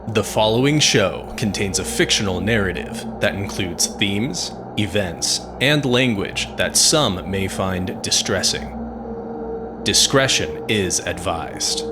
The following show contains a fictional narrative that includes themes, events, and language that some may find distressing. Discretion is advised.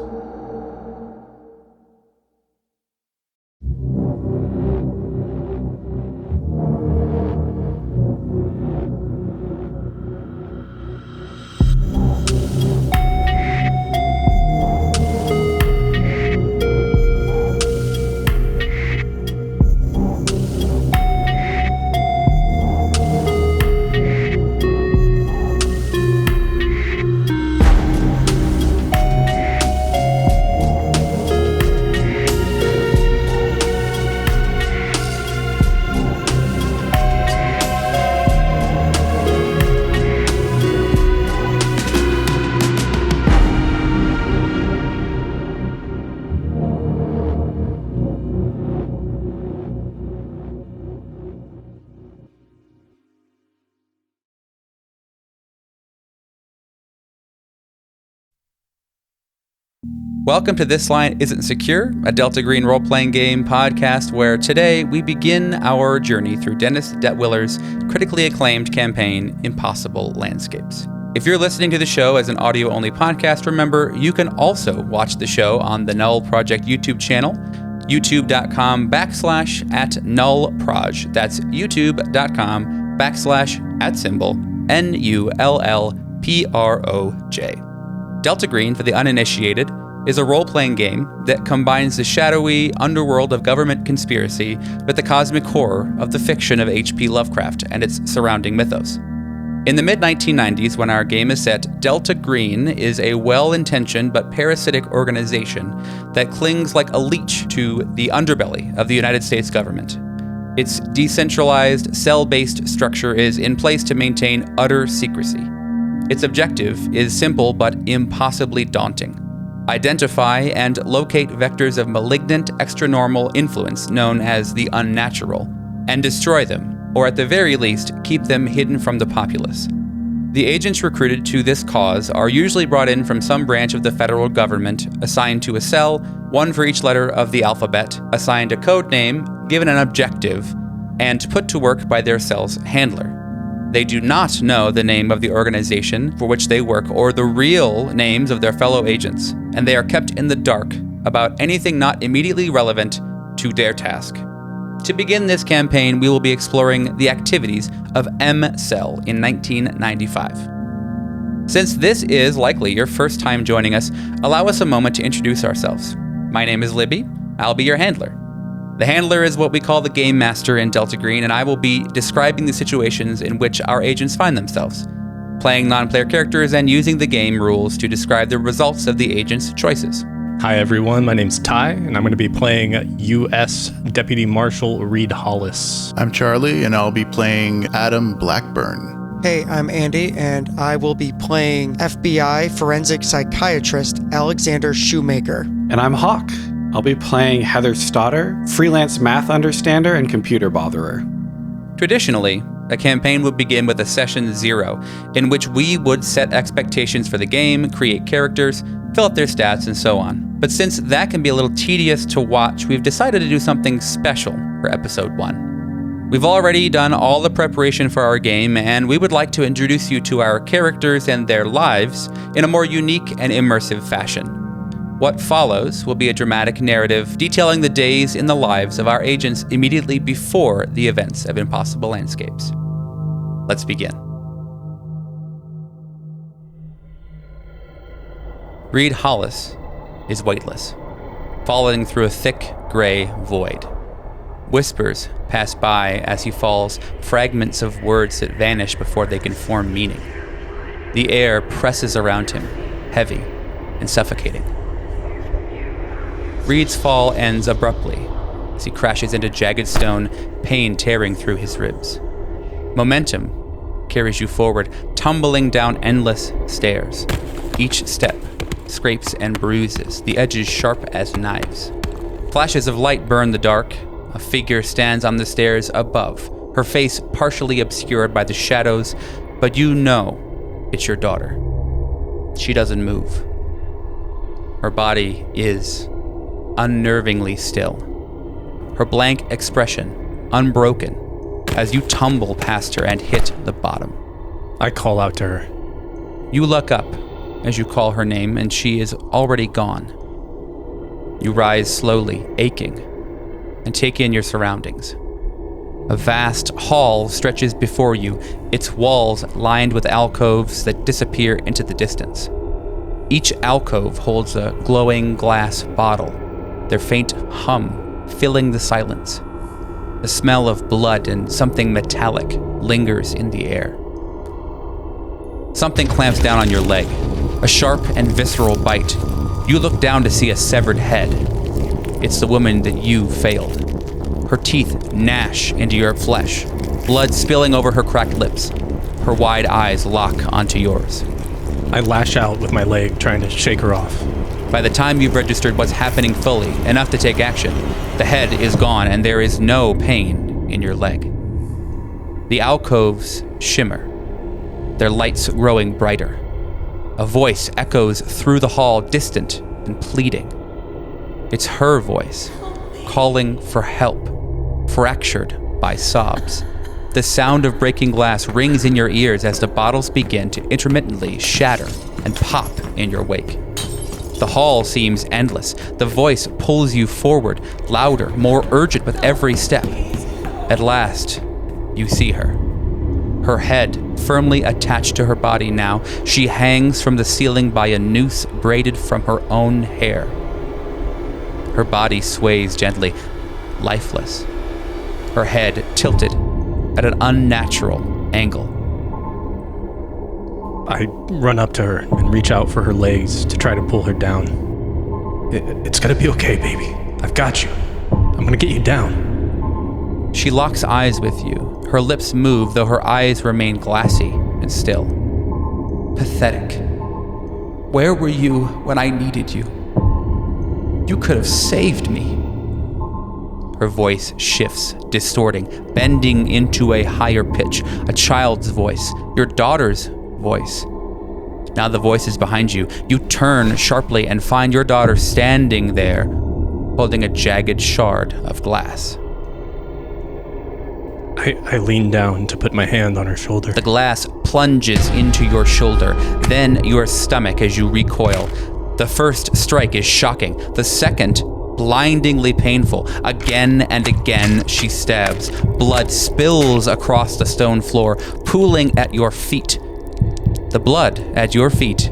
Welcome to This Line Isn't Secure, a Delta Green role-playing game podcast where today we begin our journey through Dennis Detwiller's critically acclaimed campaign, Impossible Landscapes. If you're listening to the show as an audio-only podcast, remember you can also watch the show on the Null Project YouTube channel, youtube.com/@nullproj. That's youtube.com/@NULLPROJ. Delta Green, for the uninitiated, is a role-playing game that combines the shadowy underworld of government conspiracy with the cosmic horror of the fiction of H.P. Lovecraft and its surrounding mythos. In the mid-1990s, when our game is set, Delta Green is a well-intentioned but parasitic organization that clings like a leech to the underbelly of the United States government. Its decentralized, cell-based structure is in place to maintain utter secrecy. Its objective is simple but impossibly daunting. Identify and locate vectors of malignant extranormal influence known as the Unnatural, and destroy them, or at the very least, keep them hidden from the populace. The agents recruited to this cause are usually brought in from some branch of the federal government, assigned to a cell, one for each letter of the alphabet, assigned a code name, given an objective, and put to work by their cell's handler. They do not know the name of the organization for which they work or the real names of their fellow agents, and they are kept in the dark about anything not immediately relevant to their task. To begin this campaign, we will be exploring the activities of M-Cell in 1995. Since this is likely your first time joining us, allow us a moment to introduce ourselves. My name is Libby. I'll be your handler. The handler is what we call the game master in Delta Green, and I will be describing the situations in which our agents find themselves, playing non-player characters and using the game rules to describe the results of the agent's choices. Hi everyone, my name's Ty, and I'm going to be playing U.S. Deputy Marshal Reed Hollis. I'm Charlie, and I'll be playing Adam Blackburn. Hey, I'm Andy, and I will be playing FBI forensic psychiatrist Alexander Shoemaker. And I'm Hawk. I'll be playing Heather Stoddard, freelance math understander and computer botherer. Traditionally, a campaign would begin with a session 0, in which we would set expectations for the game, create characters, fill out their stats, and so on. But since that can be a little tedious to watch, we've decided to do something special for episode 1. We've already done all the preparation for our game, and we would like to introduce you to our characters and their lives in a more unique and immersive fashion. What follows will be a dramatic narrative detailing the days in the lives of our agents immediately before the events of Impossible Landscapes. Let's begin. Reed Hollis is weightless, falling through a thick, gray void. Whispers pass by as he falls, fragments of words that vanish before they can form meaning. The air presses around him, heavy and suffocating. Reed's fall ends abruptly as he crashes into jagged stone, pain tearing through his ribs. Momentum carries you forward, tumbling down endless stairs. Each step scrapes and bruises, the edges sharp as knives. Flashes of light burn the dark. A figure stands on the stairs above, her face partially obscured by the shadows, but you know it's your daughter. She doesn't move. Her body is unnervingly still. her blank expression unbroken as you tumble past her and hit the bottom. I call out to her. You look up as you call her name, and she is already gone. You rise slowly, aching, and take in your surroundings. A vast hall stretches before you, its walls lined with alcoves that disappear into the distance. Each alcove holds a glowing glass bottle, their faint hum filling the silence. The smell of blood and something metallic lingers in the air. Something clamps down on your leg, a sharp and visceral bite. You look down to see a severed head. It's the woman that you failed. Her teeth gnash into your flesh, blood spilling over her cracked lips. Her wide eyes lock onto yours. I lash out with my leg, trying to shake her off. By the time you've registered what's happening fully, enough to take action, the head is gone and there is no pain in your leg. The alcoves shimmer, their lights growing brighter. A voice echoes through the hall, distant and pleading. It's her voice, calling for help, fractured by sobs. The sound of breaking glass rings in your ears as the bottles begin to intermittently shatter and pop in your wake. The hall seems endless. The voice pulls you forward, louder, more urgent with every step. At last, you see her. Her head firmly attached to her body now, she hangs from the ceiling by a noose braided from her own hair. Her body sways gently, lifeless. Her head tilted at an unnatural angle. I run up to her and reach out for her legs to try to pull her down. It's gonna be okay, baby. I've got you. I'm gonna get you down. She locks eyes with you. Her lips move, though her eyes remain glassy and still. Pathetic. Where were you when I needed you? You could have saved me. Her voice shifts, distorting, bending into a higher pitch, a child's voice, your daughter's voice. Now the voice is behind you. You turn sharply and find your daughter standing there, holding a jagged shard of glass. I lean down to put my hand on her shoulder. The glass plunges into your shoulder, then your stomach as you recoil. The first strike is shocking. The second, blindingly painful. Again and again she stabs. Blood spills across the stone floor, pooling at your feet. The blood at your feet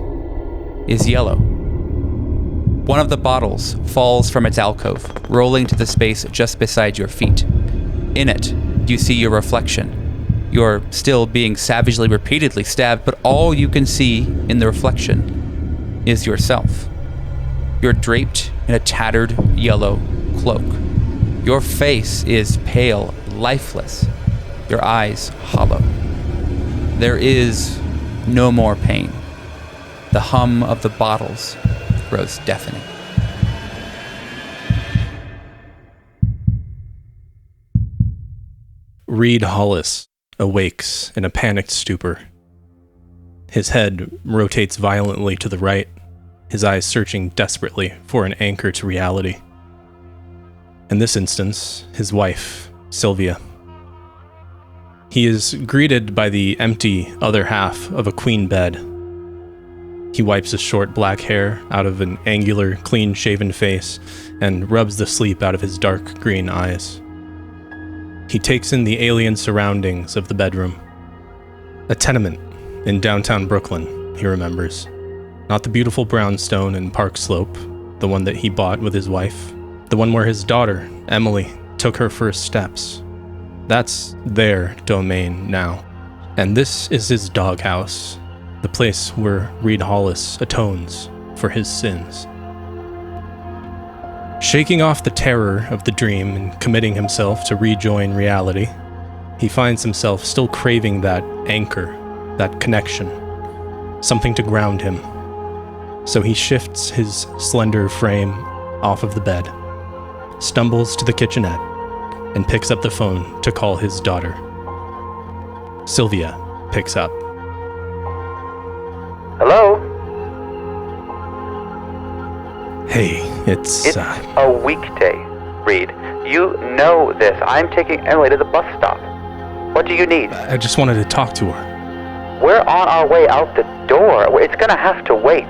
is yellow. One of the bottles falls from its alcove, rolling to the space just beside your feet. In it, you see your reflection. You're still being savagely, repeatedly stabbed, but all you can see in the reflection is yourself. You're draped in a tattered yellow cloak. Your face is pale, lifeless, your eyes hollow. There is no more pain. The hum of the bottles grows deafening. Reed Hollis awakes in a panicked stupor. His head rotates violently to the right, his eyes searching desperately for an anchor to reality. In this instance, his wife, Sylvia. He is greeted by the empty other half of a queen bed. He wipes his short black hair out of an angular, clean-shaven face and rubs the sleep out of his dark green eyes. He takes in the alien surroundings of the bedroom. A tenement in downtown Brooklyn, he remembers. Not the beautiful brownstone in Park Slope, the one that he bought with his wife. The one where his daughter, Emily, took her first steps. That's their domain now. And this is his doghouse, the place where Reed Hollis atones for his sins. Shaking off the terror of the dream and committing himself to rejoin reality, he finds himself still craving that anchor, that connection, something to ground him. So he shifts his slender frame off of the bed, stumbles to the kitchenette, and picks up the phone to call his daughter. Sylvia picks up. Hello? Hey, it's a weekday, Reed. You know this. I'm taking Emily to the bus stop. What do you need? I just wanted to talk to her. We're on our way out the door. It's gonna have to wait.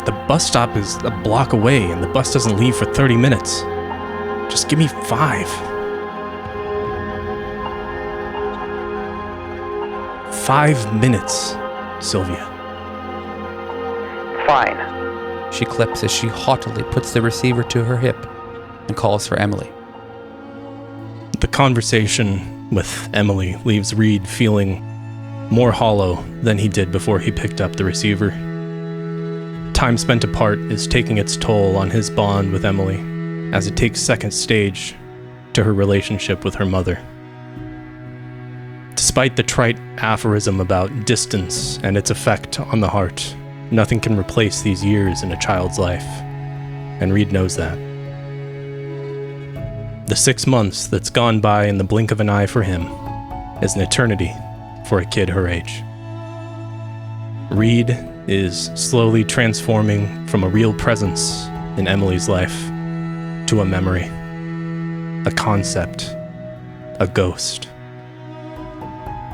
The bus stop is a block away, and the bus doesn't leave for 30 minutes. Just give me 5. 5 minutes, Sylvia. Fine. She clips as she haughtily puts the receiver to her hip and calls for Emily. The conversation with Emily leaves Reed feeling more hollow than he did before he picked up the receiver. Time spent apart is taking its toll on his bond with Emily, as it takes second stage to her relationship with her mother. Despite the trite aphorism about distance and its effect on the heart, nothing can replace these years in a child's life, and Reed knows that. The 6 months that's gone by in the blink of an eye for him is an eternity for a kid her age. Reed is slowly transforming from a real presence in Emily's life to a memory, a concept, a ghost.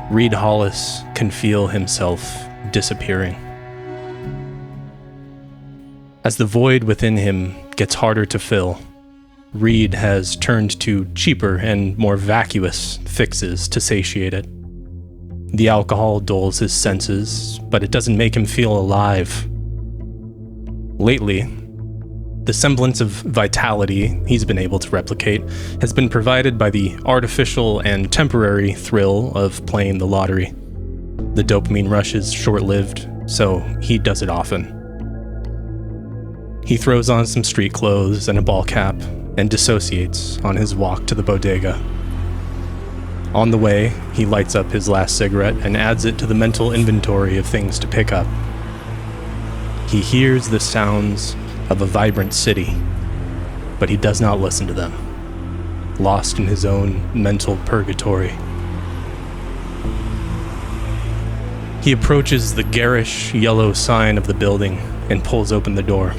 Reed Hollis can feel himself disappearing. As the void within him gets harder to fill, Reed has turned to cheaper and more vacuous fixes to satiate it. The alcohol dulls his senses, but it doesn't make him feel alive. Lately, the semblance of vitality he's been able to replicate has been provided by the artificial and temporary thrill of playing the lottery. The dopamine rush is short-lived, so he does it often. He throws on some street clothes and a ball cap and dissociates on his walk to the bodega. On the way, he lights up his last cigarette and adds it to the mental inventory of things to pick up. He hears the sounds of a vibrant city, but he does not listen to them, lost in his own mental purgatory. He approaches the garish yellow sign of the building and pulls open the door.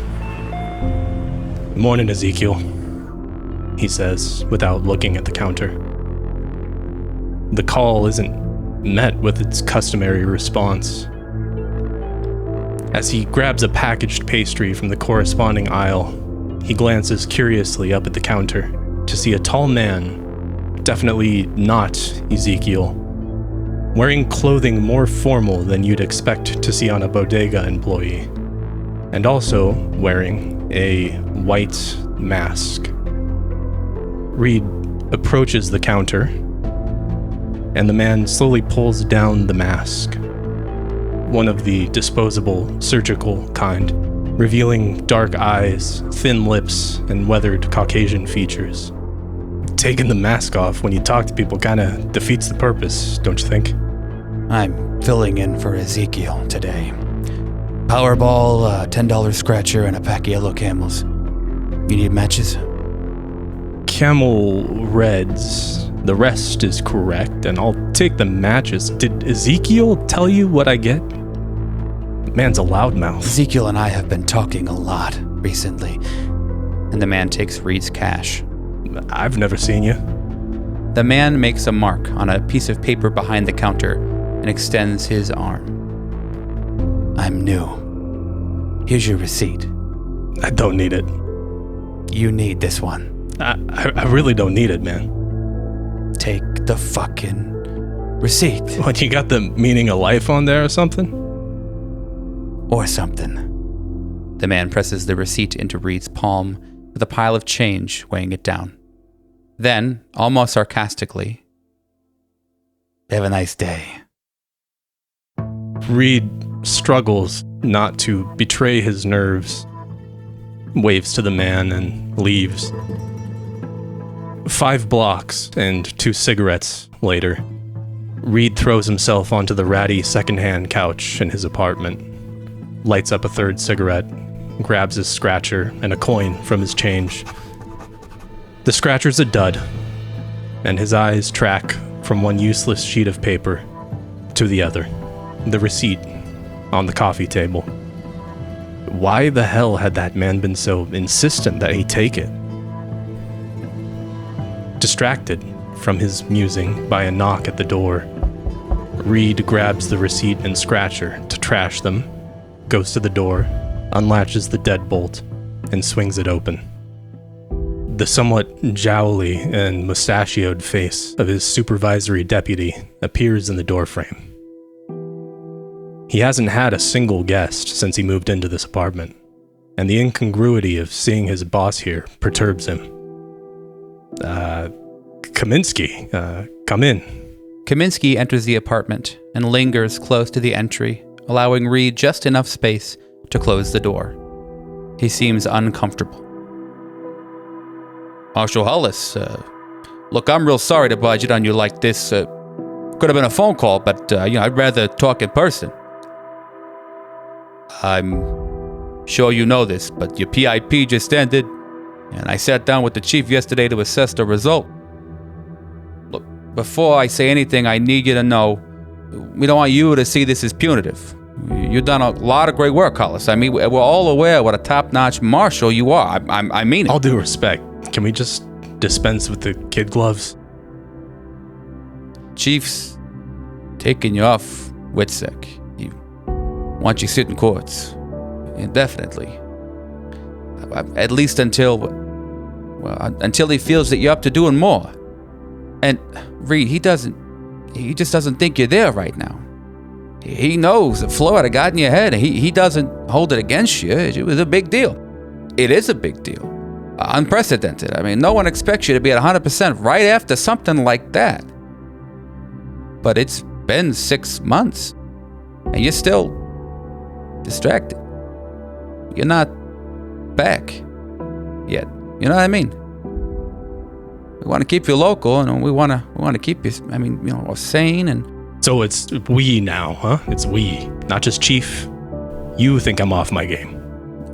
"Morning, Ezekiel," he says, without looking at the counter. The call isn't met with its customary response. As he grabs a packaged pastry from the corresponding aisle, he glances curiously up at the counter to see a tall man, definitely not Ezekiel, wearing clothing more formal than you'd expect to see on a bodega employee, and also wearing a white mask. Reed approaches the counter, and the man slowly pulls down the mask, one of the disposable, surgical kind, revealing dark eyes, thin lips, and weathered Caucasian features. Taking the mask off when you talk to people kinda defeats the purpose, don't you think? I'm filling in for Ezekiel today. Powerball, a $10 scratcher, and a pack of yellow camels. You need matches? Camel Reds. The rest is correct, and I'll take the matches. Did Ezekiel tell you what I get? Man's a loudmouth. Ezekiel and I have been talking a lot recently. And the man takes Reed's cash. I've never seen you. The man makes a mark on a piece of paper behind the counter and extends his arm. I'm new. Here's your receipt. I don't need it. You need this one. I really don't need it, man. Take the fucking receipt. What, you got the meaning of life on there or something? Or something. The man presses the receipt into Reed's palm with a pile of change weighing it down. Then, almost sarcastically, Have a nice day. Reed struggles not to betray his nerves, waves to the man and leaves. 5 blocks and 2 cigarettes later, Reed throws himself onto the ratty secondhand couch in his apartment, lights up a 3rd cigarette, grabs his scratcher and a coin from his change. The scratcher's a dud, and his eyes track from one useless sheet of paper to the other, the receipt on the coffee table. Why the hell had that man been so insistent that he take it? Distracted from his musing by a knock at the door, Reed grabs the receipt and scratcher to trash them, goes to the door, unlatches the deadbolt, and swings it open. The somewhat jowly and mustachioed face of his supervisory deputy appears in the doorframe. He hasn't had a single guest since he moved into this apartment, and the incongruity of seeing his boss here perturbs him. Kaminsky, come in. Kaminsky enters the apartment and lingers close to the entry, allowing Reed just enough space to close the door. He seems uncomfortable. Marshal Hollis, look, I'm real sorry to budge it on you like this. Could have been a phone call, but I'd rather talk in person. I'm sure you know this, but your PIP just ended, and I sat down with the chief yesterday to assess the result. Look, before I say anything, I need you to know we don't want you to see this as punitive. You've done a lot of great work, Hollis. I mean, we're all aware what a top-notch marshal you are. I mean it. All due respect, can we just dispense with the kid gloves? Chief's taking you off with sick. He wants you sit in courts indefinitely. At least until he feels that you're up to doing more. And Reed, he just doesn't think you're there right now. He knows that Florida got in your head, and he doesn't hold it against you. It was a big deal. It is a big deal. Unprecedented. I mean, no one expects you to be at 100% right after something like that. But it's been 6 months, and you're still distracted. You're not back yet. You know what I mean? We want to keep you local, and we want to keep you, sane and... So it's we now, huh? It's we, not just Chief. You think I'm off my game.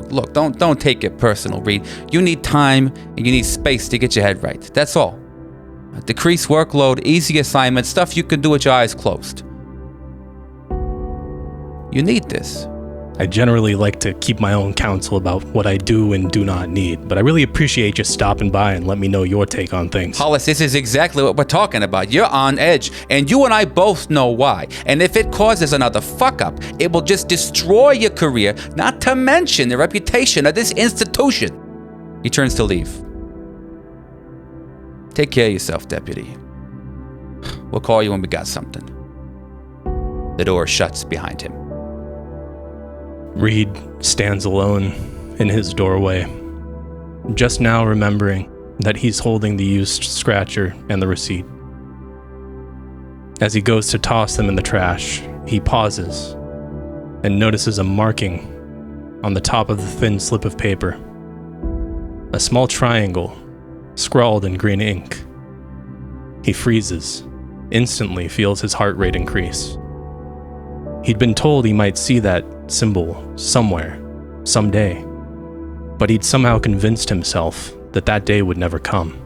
Look, don't take it personal, Reed. You need time and you need space to get your head right. That's all. Decrease workload, easy assignments, stuff you can do with your eyes closed. You need this. I generally like to keep my own counsel about what I do and do not need, but I really appreciate you stopping by and let me know your take on things. Hollis, this is exactly what we're talking about. You're on edge, and you and I both know why. And if it causes another fuck-up, it will just destroy your career, not to mention the reputation of this institution. He turns to leave. Take care of yourself, deputy. We'll call you when we got something. The door shuts behind him. Reed stands alone in his doorway, just now remembering that he's holding the used scratcher and the receipt. As he goes to toss them in the trash, he pauses and notices a marking on the top of the thin slip of paper. A small triangle scrawled in green ink. He freezes, instantly feels his heart rate increase. He'd been told he might see that symbol somewhere, someday, but he'd somehow convinced himself that that day would never come.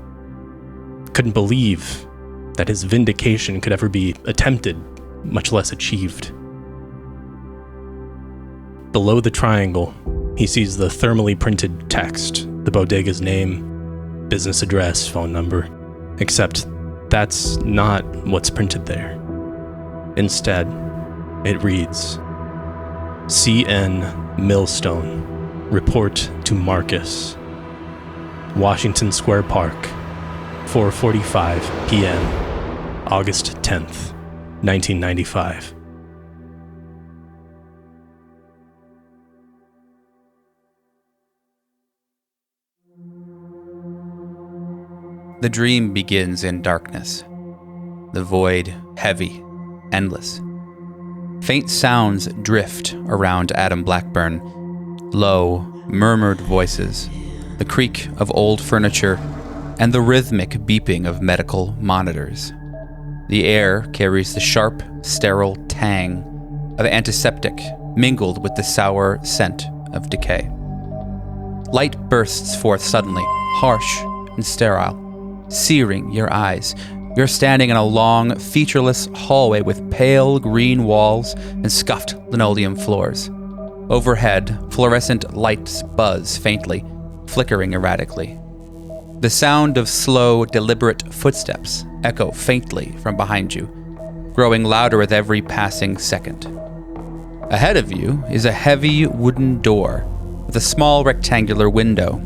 Couldn't believe that his vindication could ever be attempted, much less achieved. Below the triangle, he sees the thermally printed text, the bodega's name, business address, phone number, except that's not what's printed there. Instead, it reads, C.N. Millstone, report to Marcus. Washington Square Park, 4:45 p.m., August 10th, 1995. The dream begins in darkness. The void, heavy, endless. Faint sounds drift around Adam Blackburn. Low, murmured voices, the creak of old furniture, and the rhythmic beeping of medical monitors. The air carries the sharp, sterile tang of antiseptic mingled with the sour scent of decay. Light bursts forth suddenly, harsh and sterile, searing your eyes. You're standing in a long, featureless hallway with pale green walls and scuffed linoleum floors. Overhead, fluorescent lights buzz faintly, flickering erratically. The sound of slow, deliberate footsteps echo faintly from behind you, growing louder with every passing second. Ahead of you is a heavy wooden door with a small rectangular window.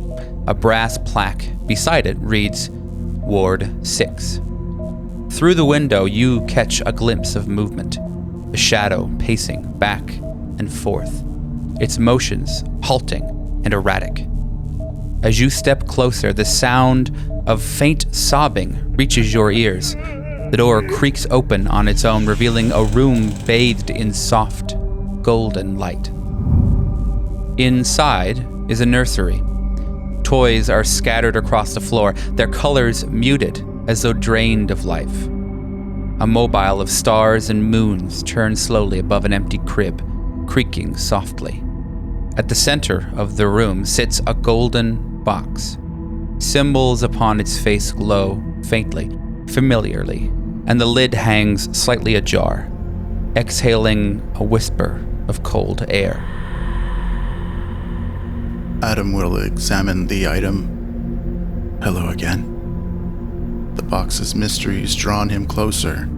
A brass plaque beside it reads, Ward 6. Through the window, you catch a glimpse of movement, a shadow pacing back and forth, its motions halting and erratic. As you step closer, the sound of faint sobbing reaches your ears. The door creaks open on its own, revealing a room bathed in soft, golden light. Inside is a nursery. Toys are scattered across the floor, their colors muted as though drained of life. A mobile of stars and moons turns slowly above an empty crib, creaking softly. At the center of the room sits a golden box. Symbols upon its face glow faintly, familiarly, and the lid hangs slightly ajar, exhaling a whisper of cold air. Adam will examine the item. Hello again. The box's mystery's drawn him closer.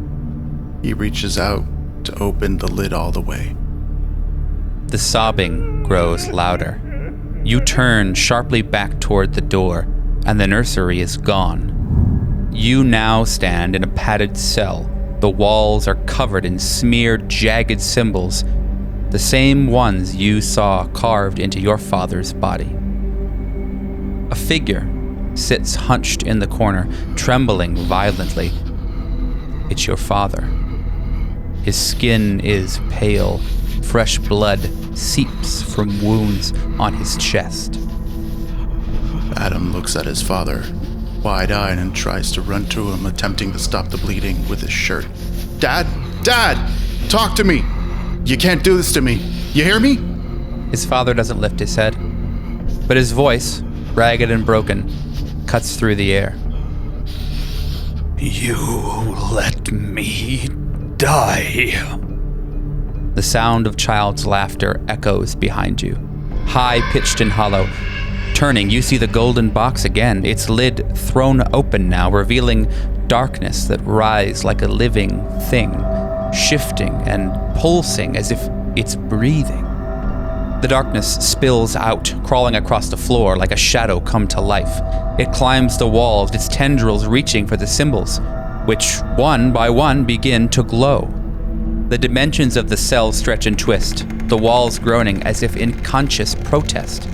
He reaches out to open the lid all the way. The sobbing grows louder. You turn sharply back toward the door, and the nursery is gone. You now stand in a padded cell. The walls are covered in smeared, jagged symbols, the same ones you saw carved into your father's body. A figure sits hunched in the corner, trembling violently. It's your father. His skin is pale. Fresh blood seeps from wounds on his chest. Adam looks at his father, wide-eyed, and tries to run to him, attempting to stop the bleeding with his shirt. Dad! Dad! Talk to me! You can't do this to me! You hear me? His father doesn't lift his head, but his voice, ragged and broken, cuts through the air. You let me die. The sound of child's laughter echoes behind you, high-pitched and hollow. Turning, you see the golden box again, its lid thrown open now, revealing darkness that rises like a living thing, shifting and pulsing as if it's breathing. The darkness spills out, crawling across the floor like a shadow come to life. It climbs the walls, its tendrils reaching for the symbols, which one by one begin to glow. The dimensions of the cell stretch and twist, the walls groaning as if in conscious protest.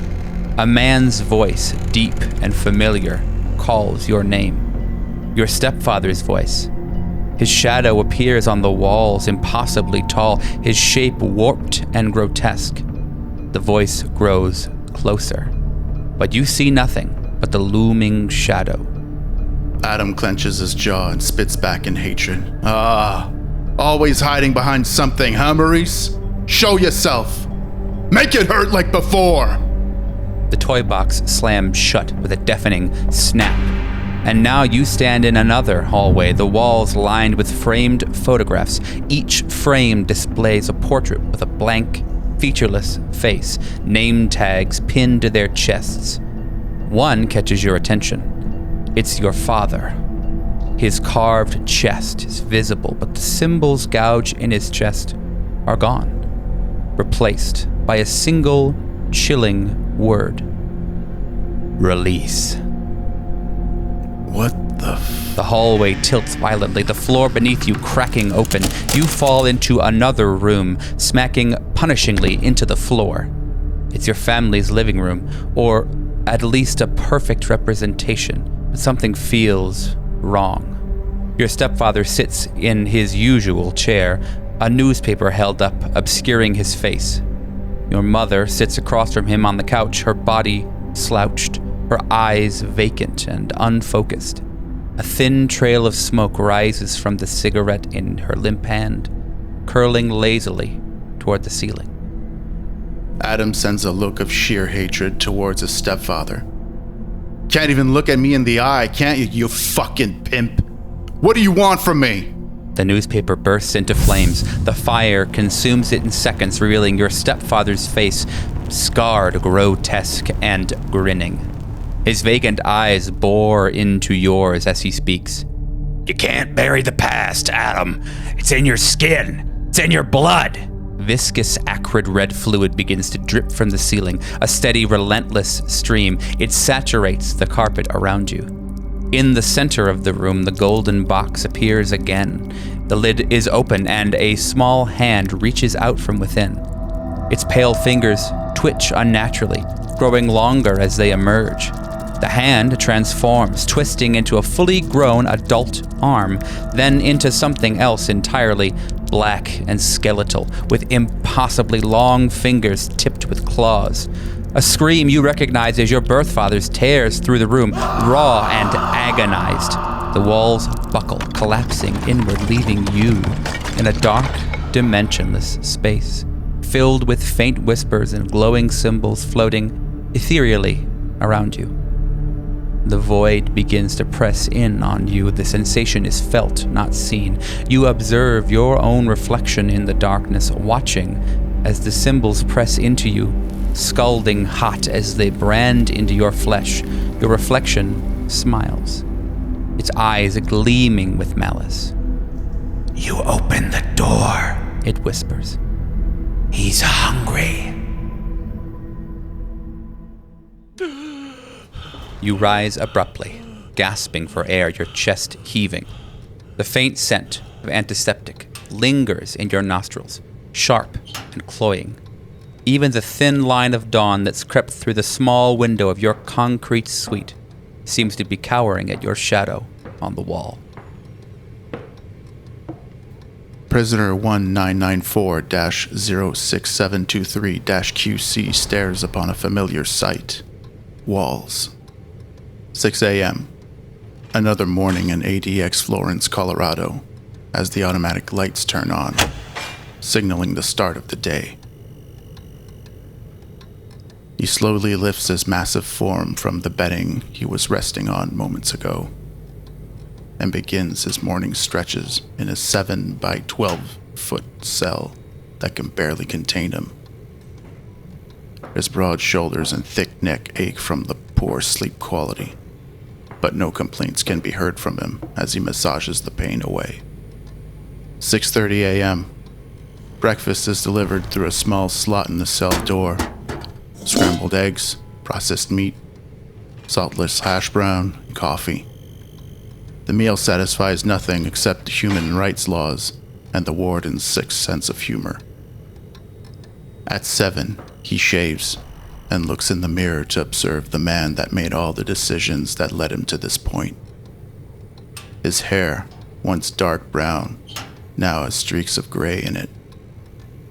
A man's voice, deep and familiar, calls your name. Your stepfather's voice. His shadow appears on the walls, impossibly tall, his shape warped and grotesque. The voice grows closer, but you see nothing but the looming shadow. Adam clenches his jaw and spits back in hatred. Always hiding behind something, huh, Maurice? Show yourself! Make it hurt like before! The toy box slams shut with a deafening snap. And now you stand in another hallway, the walls lined with framed photographs. Each frame displays a portrait with a blank, featureless face, name tags pinned to their chests. One catches your attention. It's your father. His carved chest is visible, but the symbols gouged in his chest are gone, replaced by a single chilling word. Release. What the The hallway tilts violently, the floor beneath you cracking open. You fall into another room, smacking punishingly into the floor. It's your family's living room, or at least a perfect representation, but something feels wrong. Your stepfather sits in his usual chair, a newspaper held up, obscuring his face. Your mother sits across from him on the couch, her body slouched, her eyes vacant and unfocused. A thin trail of smoke rises from the cigarette in her limp hand, curling lazily toward the ceiling. Adam sends a look of sheer hatred towards his stepfather. Can't even look at me in the eye, can't you, you fucking pimp? What do you want from me? The newspaper bursts into flames. The fire consumes it in seconds, revealing your stepfather's face, scarred, grotesque, and grinning. His vacant eyes bore into yours as he speaks. You can't bury the past, Adam. It's in your skin. It's in your blood. Viscous, acrid red fluid begins to drip from the ceiling, a steady, relentless stream. It saturates the carpet around you. In the center of the room, the golden box appears again. The lid is open, and a small hand reaches out from within. Its pale fingers twitch unnaturally, growing longer as they emerge. The hand transforms, twisting into a fully grown adult arm, then into something else entirely, black and skeletal, with impossibly long fingers tipped with claws. A scream you recognize as your birth father's tears through the room, raw and agonized. The walls buckle, collapsing inward, leaving you in a dark, dimensionless space, filled with faint whispers and glowing symbols floating ethereally around you. The void begins to press in on you. The sensation is felt, not seen. You observe your own reflection in the darkness, watching as the symbols press into you, scalding hot as they brand into your flesh. Your reflection smiles, its eyes gleaming with malice. You open the door, it whispers. He's hungry. You rise abruptly, gasping for air, your chest heaving. The faint scent of antiseptic lingers in your nostrils, sharp and cloying. Even the thin line of dawn that's crept through the small window of your concrete suite seems to be cowering at your shadow on the wall. Prisoner 1994-06723-QC stares upon a familiar sight. Walls. 6 a.m. Another morning in ADX Florence, Colorado, as the automatic lights turn on, signaling the start of the day. He slowly lifts his massive form from the bedding he was resting on moments ago, and begins his morning stretches in his 7 by 12-foot cell that can barely contain him. His broad shoulders and thick neck ache from the poor sleep quality, but no complaints can be heard from him as he massages the pain away. 6:30 a.m. Breakfast is delivered through a small slot in the cell door. Scrambled eggs, processed meat, saltless hash brown, and coffee. The meal satisfies nothing except the human rights laws and the warden's sixth sense of humor. At 7, he shaves and looks in the mirror to observe the man that made all the decisions that led him to this point. His hair, once dark brown, now has streaks of gray in it.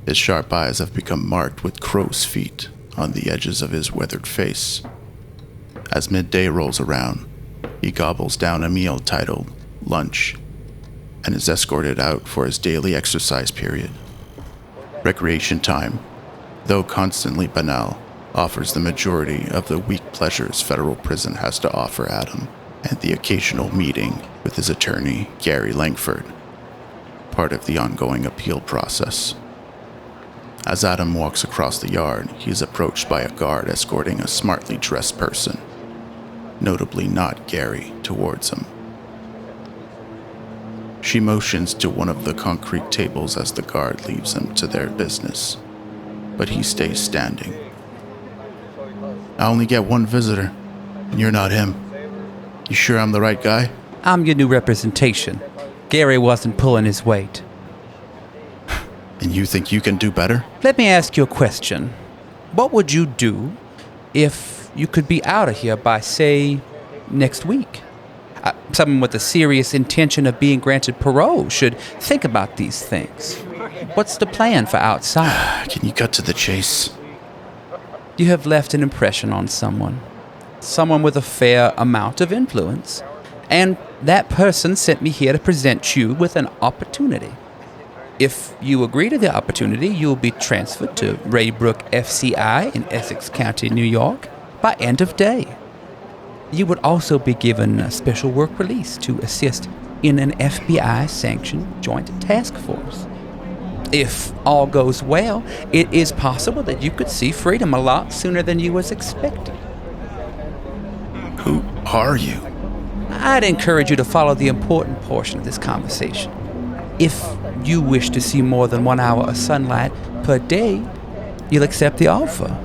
His sharp eyes have become marked with crow's feet on the edges of his weathered face. As midday rolls around, he gobbles down a meal titled lunch and is escorted out for his daily exercise period. Recreation time, though constantly banal, offers the majority of the weak pleasures federal prison has to offer Adam, and the occasional meeting with his attorney, Gary Langford, part of the ongoing appeal process. As Adam walks across the yard, he is approached by a guard escorting a smartly dressed person, notably not Gary, towards him. She motions to one of the concrete tables as the guard leaves him to their business, but he stays standing. I only get one visitor, and you're not him. You sure I'm the right guy? I'm your new representation. Gary wasn't pulling his weight. And you think you can do better? Let me ask you a question. What would you do if you could be out of here by, say, next week? Someone with a serious intention of being granted parole should think about these things. What's the plan for outside? Can you cut to the chase? You have left an impression on someone with a fair amount of influence, and that person sent me here to present you with an opportunity. If you agree to the opportunity, you'll be transferred to Raybrook FCI in Essex County, New York, by end of day. You would also be given a special work release to assist in an FBI-sanctioned joint task force. If all goes well, it is possible that you could see freedom a lot sooner than you was expecting. Who are you? I'd encourage you to follow the important portion of this conversation. If you wish to see more than 1 hour of sunlight per day, you'll accept the offer.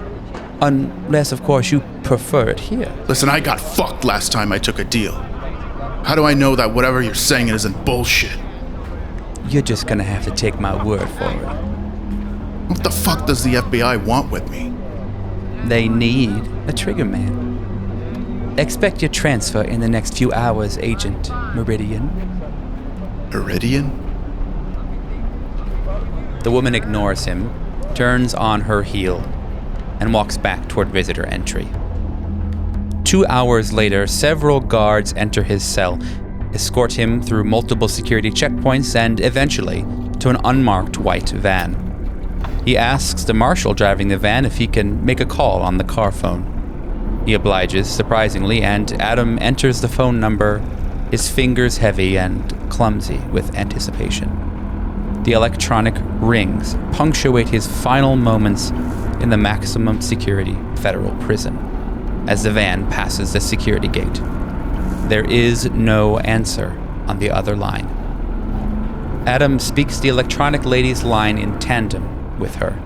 Unless, of course, you prefer it here. Listen, I got fucked last time I took a deal. How do I know that whatever you're saying isn't bullshit? You're just gonna have to take my word for it. What the fuck does the FBI want with me? They need a trigger man. Expect your transfer in the next few hours, Agent Meridian. Meridian? The woman ignores him, turns on her heel, and walks back toward visitor entry. 2 hours later, several guards enter his cell, escort him through multiple security checkpoints, and eventually to an unmarked white van. He asks the marshal driving the van if he can make a call on the car phone. He obliges, surprisingly, and Adam enters the phone number, his fingers heavy and clumsy with anticipation. The electronic rings punctuate his final moments in the maximum security federal prison as the van passes the security gate. There is no answer on the other line. Adam speaks the electronic lady's line in tandem with her,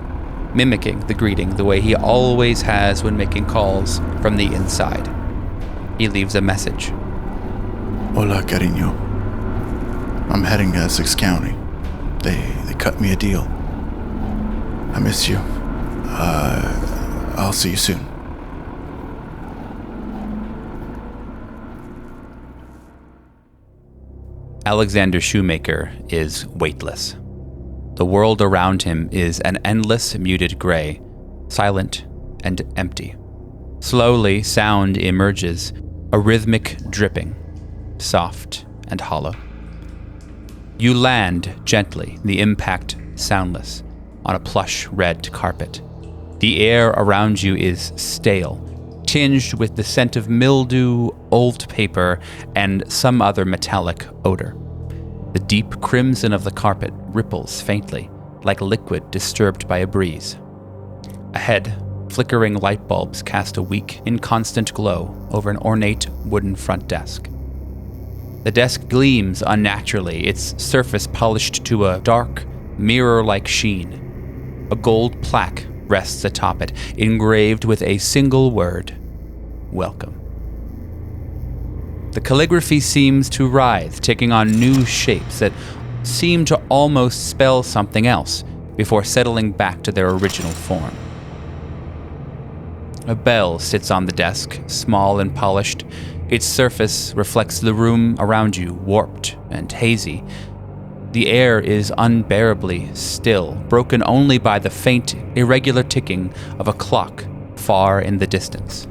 mimicking the greeting the way he always has when making calls from the inside. He leaves a message. Hola, cariño. I'm heading to Essex County. They cut me a deal. I miss you. I'll see you soon. Alexander Shoemaker is weightless. The world around him is an endless muted gray, silent and empty. Slowly, sound emerges, a rhythmic dripping, soft and hollow. You land gently, the impact soundless, on a plush red carpet. The air around you is stale, tinged with the scent of mildew, old paper, and some other metallic odor. The deep crimson of the carpet ripples faintly, like liquid disturbed by a breeze. Ahead, flickering light bulbs cast a weak, inconstant glow over an ornate wooden front desk. The desk gleams unnaturally, its surface polished to a dark, mirror-like sheen. A gold plaque rests atop it, engraved with a single word, welcome. The calligraphy seems to writhe, taking on new shapes that seem to almost spell something else before settling back to their original form. A bell sits on the desk, small and polished. Its surface reflects the room around you, warped and hazy. The air is unbearably still, broken only by the faint, irregular ticking of a clock far in the distance.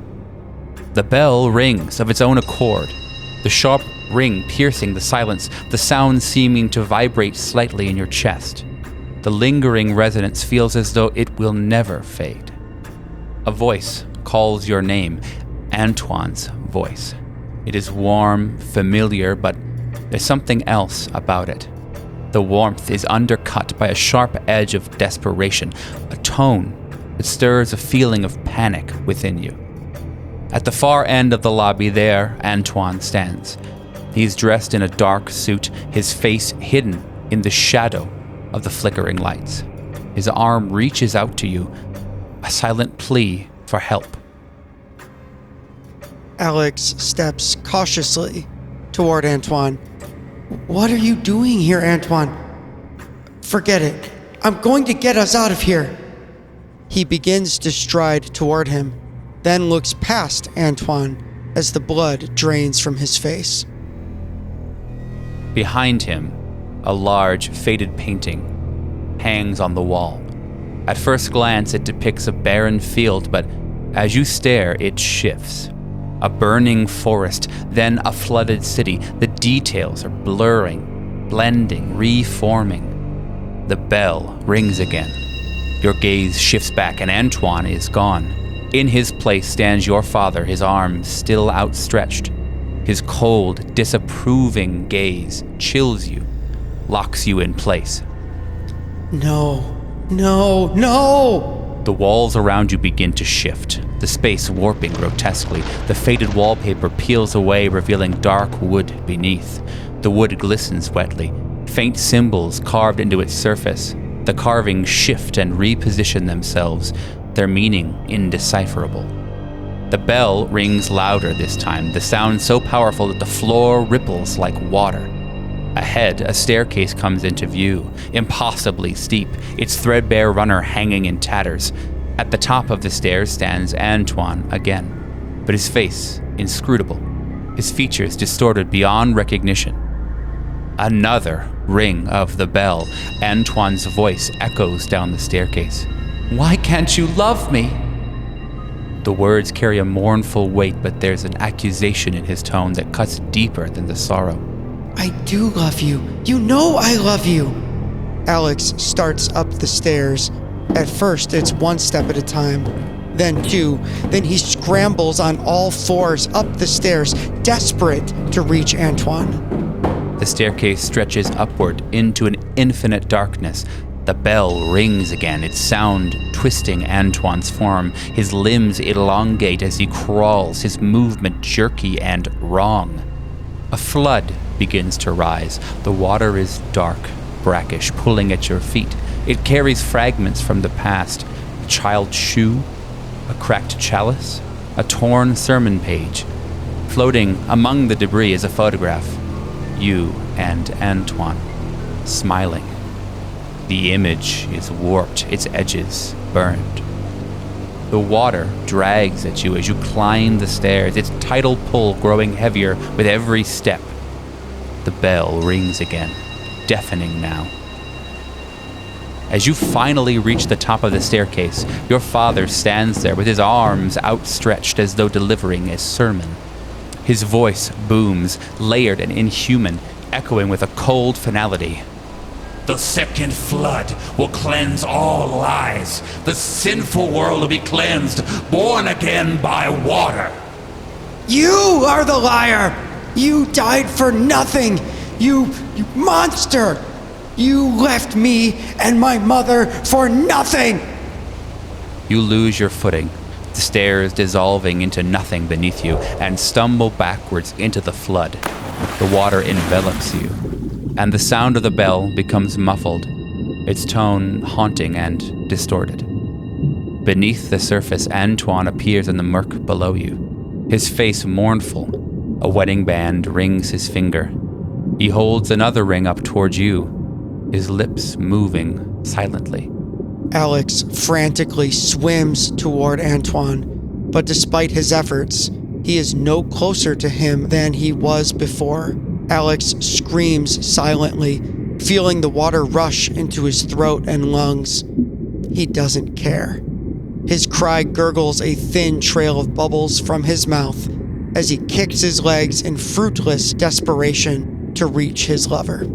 The bell rings of its own accord, the sharp ring piercing the silence, the sound seeming to vibrate slightly in your chest. The lingering resonance feels as though it will never fade. A voice calls your name, Antoine's voice. It is warm, familiar, but there's something else about it. The warmth is undercut by a sharp edge of desperation, a tone that stirs a feeling of panic within you. At the far end of the lobby there, Antoine stands. He's dressed in a dark suit, his face hidden in the shadow of the flickering lights. His arm reaches out to you, a silent plea for help. Alex steps cautiously toward Antoine. What are you doing here, Antoine? Forget it. I'm going to get us out of here. He begins to stride toward him, then looks past Antoine as the blood drains from his face. Behind him, a large, faded painting hangs on the wall. At first glance, it depicts a barren field, but as you stare, it shifts. A burning forest, then a flooded city. The details are blurring, blending, reforming. The bell rings again. Your gaze shifts back, and Antoine is gone. In his place stands your father, his arms still outstretched. His cold, disapproving gaze chills you, locks you in place. No, no, no! The walls around you begin to shift. the space warping grotesquely. The faded wallpaper peels away, revealing dark wood beneath. The wood glistens wetly, faint symbols carved into its surface. The carvings shift and reposition themselves, their meaning indecipherable. The bell rings louder this time, the sound so powerful that the floor ripples like water. Ahead, a staircase comes into view, impossibly steep, its threadbare runner hanging in tatters. At the top of the stairs stands Antoine again, but his face inscrutable, his features distorted beyond recognition. Another ring of the bell. Antoine's voice echoes down the staircase. "Why can't you love me?" The words carry a mournful weight, but there's an accusation in his tone that cuts deeper than the sorrow. I do love you. You know I love you. Alex starts up the stairs. At first, it's one step at a time, then two, then he scrambles on all fours up the stairs, desperate to reach Antoine. The staircase stretches upward into an infinite darkness. The bell rings again, its sound twisting Antoine's form. His limbs elongate as he crawls, his movement jerky and wrong. A flood begins to rise. The water is dark, brackish, pulling at your feet. It carries fragments from the past. A child's shoe, a cracked chalice, a torn sermon page. Floating among the debris is a photograph. You and Antoine, smiling. The image is warped, its edges burned. The water drags at you as you climb the stairs, its tidal pull growing heavier with every step. The bell rings again, deafening now. As you finally reach the top of the staircase, your father stands there with his arms outstretched as though delivering a sermon. His voice booms, layered and inhuman, echoing with a cold finality. The second flood will cleanse all lies. The sinful world will be cleansed, born again by water. You are the liar! You died for nothing! You monster! You left me and my mother for nothing! You lose your footing, the stairs dissolving into nothing beneath you, and stumble backwards into the flood. The water envelops you, and the sound of the bell becomes muffled, its tone haunting and distorted. Beneath the surface, Antoine appears in the murk below you, his face mournful. A wedding band rings his finger. He holds another ring up towards you, his lips moving silently. Alex frantically swims toward Antoine, but despite his efforts, he is no closer to him than he was before. Alex screams silently, feeling the water rush into his throat and lungs. He doesn't care. His cry gurgles a thin trail of bubbles from his mouth as he kicks his legs in fruitless desperation to reach his lover.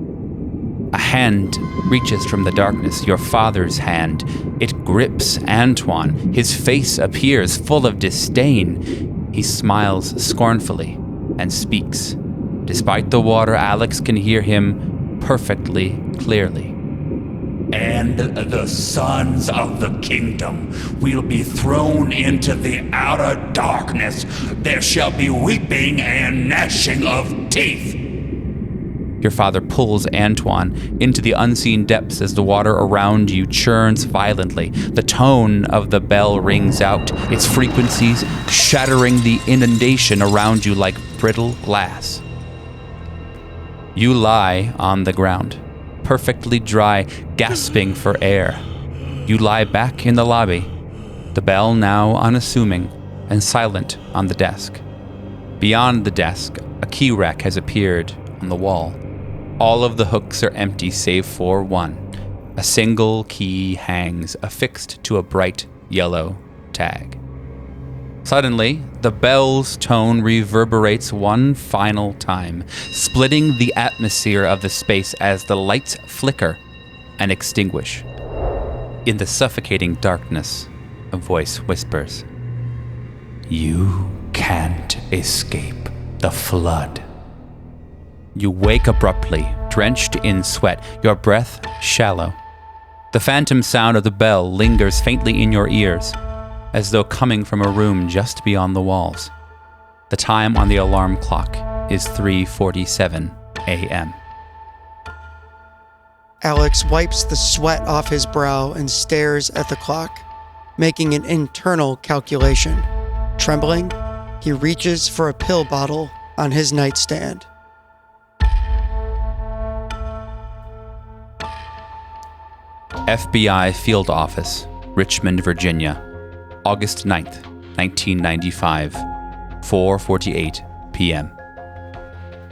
A hand reaches from the darkness, your father's hand. It grips Antoine. His face appears full of disdain. He smiles scornfully and speaks. Despite the water, Alex can hear him perfectly clearly. And the sons of the kingdom will be thrown into the outer darkness. There shall be weeping and gnashing of teeth. Your father pulls Antoine into the unseen depths as the water around you churns violently. The tone of the bell rings out, its frequencies shattering the inundation around you like brittle glass. You lie on the ground, perfectly dry, gasping for air. You lie back in the lobby, the bell now unassuming and silent on the desk. Beyond the desk, a key rack has appeared on the wall. All of the hooks are empty save for one. A single key hangs, affixed to a bright yellow tag. Suddenly, the bell's tone reverberates one final time, splitting the atmosphere of the space as the lights flicker and extinguish. In the suffocating darkness, a voice whispers, "You can't escape the flood." You wake abruptly, drenched in sweat, your breath shallow. The phantom sound of the bell lingers faintly in your ears. as though coming from a room just beyond the walls. The time on the alarm clock is 3:47 a.m. Alex wipes the sweat off his brow and stares at the clock, making an internal calculation. Trembling, he reaches for a pill bottle on his nightstand. FBI Field Office, Richmond, Virginia, August 9th, 1995, 4:48 p.m.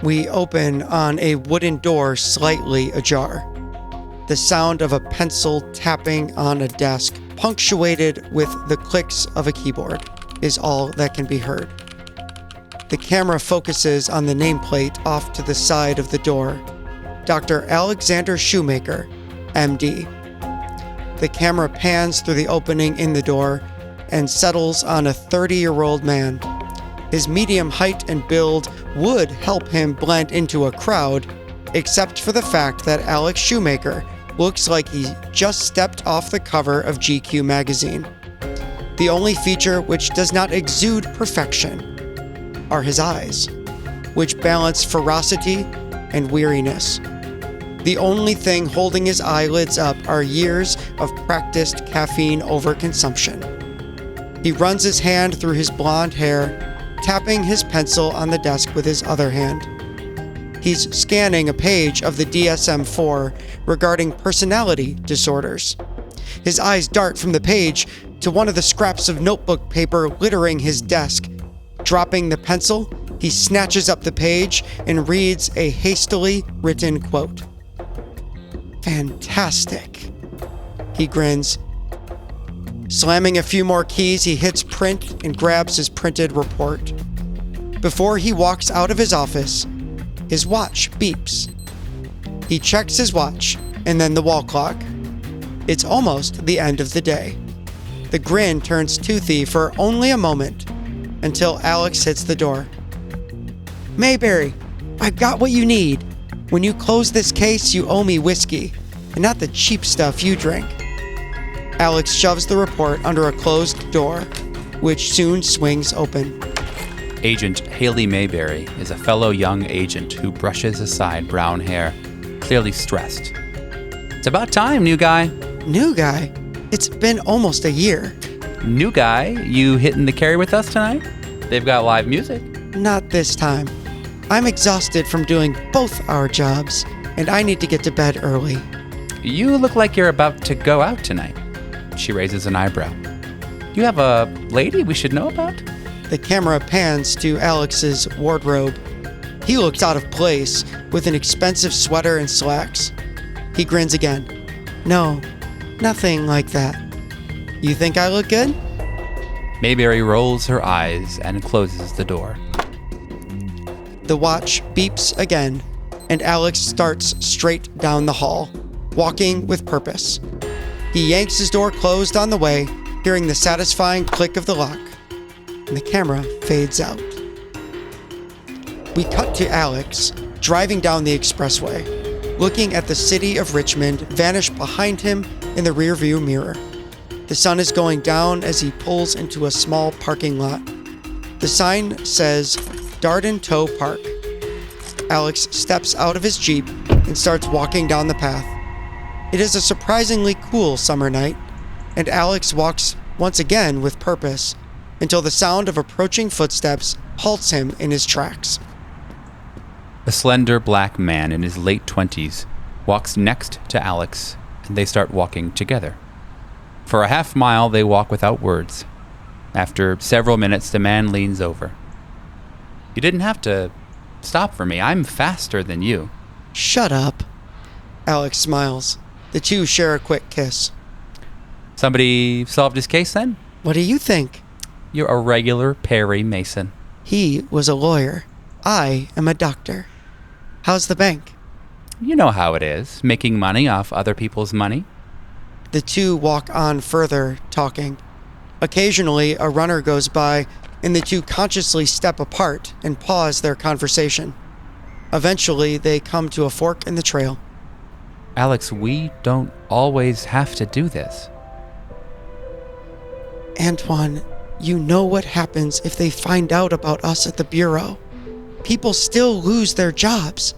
We open on a wooden door slightly ajar. The sound of a pencil tapping on a desk, punctuated with the clicks of a keyboard, is all that can be heard. The camera focuses on the nameplate off to the side of the door. Dr. Alexander Shoemaker, MD. The camera pans through the opening in the door and settles on a 30-year-old man. His medium height and build would help him blend into a crowd, except for the fact that Alex Shoemaker looks like he just stepped off the cover of GQ magazine. The only feature which does not exude perfection are his eyes, which balance ferocity and weariness. The only thing holding his eyelids up are years of practiced caffeine overconsumption. He runs his hand through his blonde hair, tapping his pencil on the desk with his other hand. He's scanning a page of the DSM-4 regarding personality disorders. His eyes dart from the page to one of the scraps of notebook paper littering his desk. Dropping the pencil, he snatches up the page and reads a hastily written quote. "Fantastic," he grins. Slamming a few more keys, he hits print and grabs his printed report. Before he walks out of his office, his watch beeps. He checks his watch and then the wall clock. It's almost the end of the day. The grin turns toothy for only a moment until Alex hits the door. "Mayberry, I've got what you need. When you close this case, you owe me whiskey, and not the cheap stuff you drink." Alex shoves the report under a closed door, which soon swings open. Agent Haley Mayberry is a fellow young agent who brushes aside brown hair, clearly stressed. "It's about time, new guy." New guy? It's been almost a year. "New guy, you hitting the carry with us tonight? They've got live music." Not this time. I'm exhausted from doing both our jobs, and I need to get to bed early. "You look like you're about to go out tonight." She raises an eyebrow. "You have a lady we should know about?" The camera pans to Alex's wardrobe. He looks out of place with an expensive sweater and slacks. He grins again. "No, nothing like that. You think I look good?" Mayberry rolls her eyes and closes the door. The watch beeps again, and Alex starts straight down the hall, walking with purpose. He yanks his door closed on the way, hearing the satisfying click of the lock, and the camera fades out. We cut to Alex, driving down the expressway, looking at the city of Richmond vanish behind him in the rearview mirror. The sun is going down as he pulls into a small parking lot. The sign says Darden Tow Park. Alex steps out of his Jeep and starts walking down the path. It is a surprisingly cool summer night, and Alex walks once again with purpose until the sound of approaching footsteps halts him in his tracks. A slender black man in his late 20s walks next to Alex, and they start walking together. For a half mile, they walk without words. After several minutes, the man leans over. "You didn't have to stop for me. I'm faster than you." Shut up. Alex smiles. The two share a quick kiss. "Somebody solved his case then?" What do you think? "You're a regular Perry Mason." He was a lawyer. I am a doctor. How's the bank? "You know how it is, making money off other people's money." The two walk on further, talking. Occasionally, a runner goes by, and the two consciously step apart and pause their conversation. Eventually, they come to a fork in the trail. "Alex, we don't always have to do this." Antoine, you know what happens if they find out about us at the Bureau. People still lose their jobs.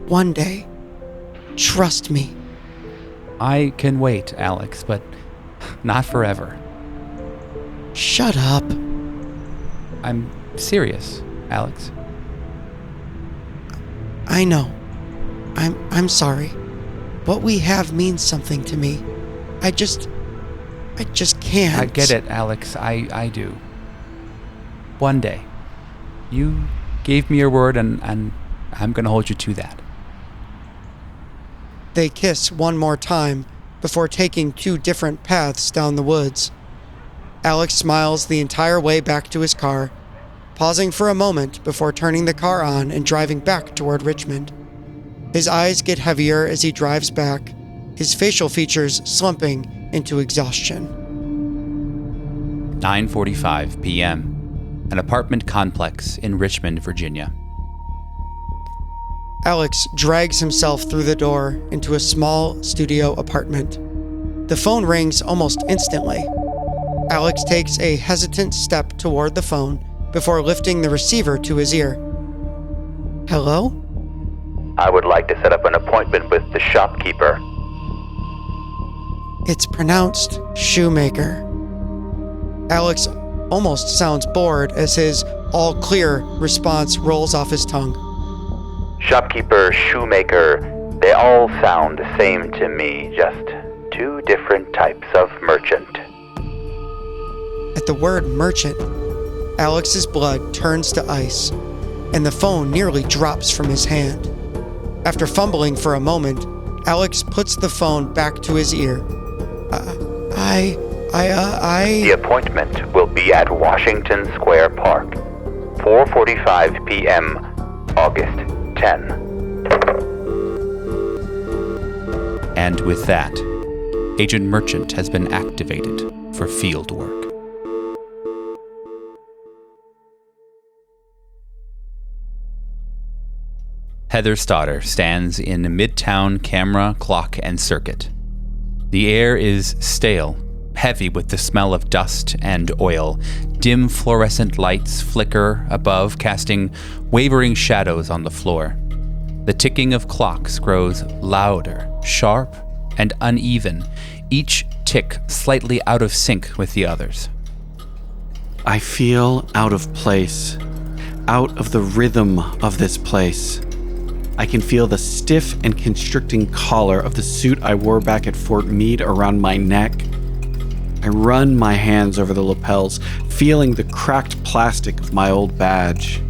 One day. Trust me. I can wait, Alex, but not forever. Shut up. I'm serious, Alex. I know. I'm sorry. What we have means something to me. I just can't. I get it, Alex. I do. One day. You gave me your word, and I'm gonna hold you to that. They kiss one more time before taking 2 different paths down the woods. Alex smiles the entire way back to his car, pausing for a moment before turning the car on and driving back toward Richmond. His eyes get heavier as he drives back, his facial features slumping into exhaustion. 9:45 p.m. An apartment complex in Richmond, Virginia. Alex drags himself through the door into a small studio apartment. The phone rings almost instantly. Alex takes a hesitant step toward the phone before lifting the receiver to his ear. Hello? I would like to set up an appointment with the shopkeeper. It's pronounced shoemaker. Alex almost sounds bored as his all clear response rolls off his tongue. Shopkeeper, shoemaker, they all sound the same to me, just 2 different types of merchant. At the word merchant, Alex's blood turns to ice, and the phone nearly drops from his hand. After fumbling for a moment, Alex puts the phone back to his ear. The appointment will be at Washington Square Park, 4:45 p.m., August 10. And with that, Agent Merchant has been activated for field work. Heather Stoddard stands in Midtown Camera, Clock, and Circuit. The air is stale, heavy with the smell of dust and oil. Dim fluorescent lights flicker above, casting wavering shadows on the floor. The ticking of clocks grows louder, sharp, and uneven, each tick slightly out of sync with the others. I feel out of place, out of the rhythm of this place. I can feel the stiff and constricting collar of the suit I wore back at Fort Meade around my neck. I run my hands over the lapels, feeling the cracked plastic of my old badge.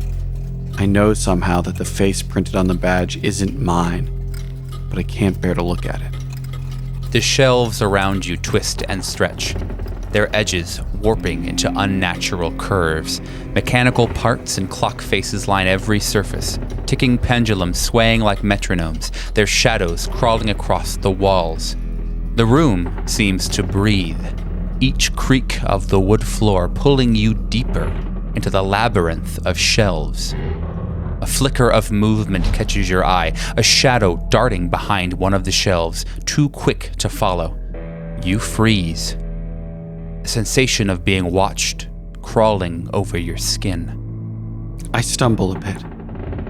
I know somehow that the face printed on the badge isn't mine, but I can't bear to look at it. The shelves around you twist and stretch, their edges warping into unnatural curves. Mechanical parts and clock faces line every surface, ticking pendulums swaying like metronomes, their shadows crawling across the walls. The room seems to breathe, each creak of the wood floor pulling you deeper into the labyrinth of shelves. A flicker of movement catches your eye, a shadow darting behind one of the shelves, too quick to follow. You freeze. A sensation of being watched, crawling over your skin. I stumble a bit,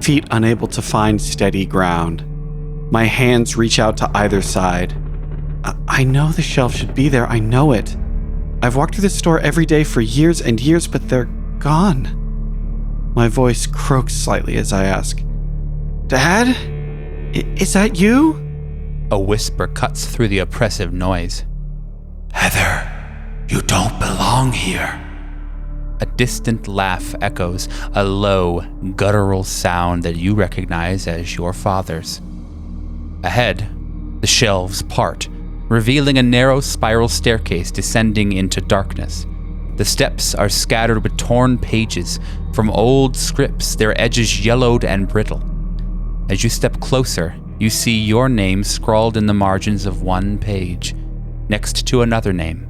feet unable to find steady ground. My hands reach out to either side. I know the shelf should be there, I know it. I've walked through the store every day for years and years, but they're gone. My voice croaks slightly as I ask, Dad? Is that you? A whisper cuts through the oppressive noise. Heather, you don't belong here. A distant laugh echoes, a low, guttural sound that you recognize as your father's. Ahead, the shelves part, revealing a narrow spiral staircase descending into darkness. The steps are scattered with torn pages from old scripts, their edges yellowed and brittle. As you step closer, you see your name scrawled in the margins of one page, next to another name,